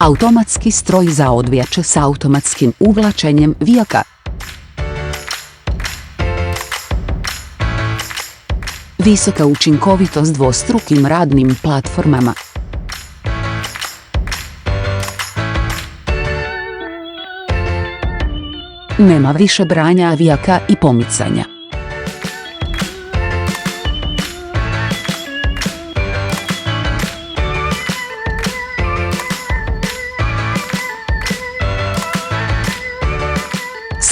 Automatski stroj za odvijače s automatskim uvlačenjem vijaka. Visoka učinkovitost dvostrukim radnim platformama. Nema više branja vijaka i pomicanja.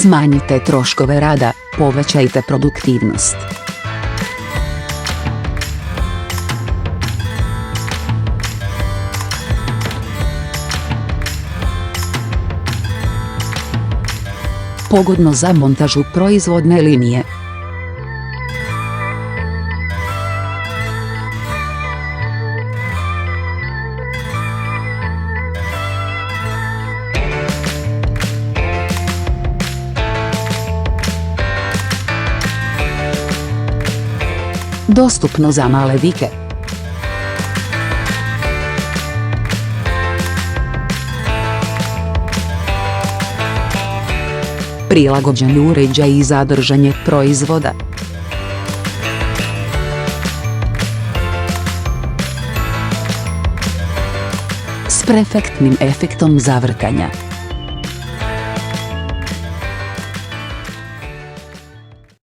Smanjite troškove rada, povećajte produktivnost. Pogodno za montažu proizvodne linije. Dostupno za male vike. Prilagođeni uređaji za držanje proizvoda. S perfektnim efektom zavrtanja.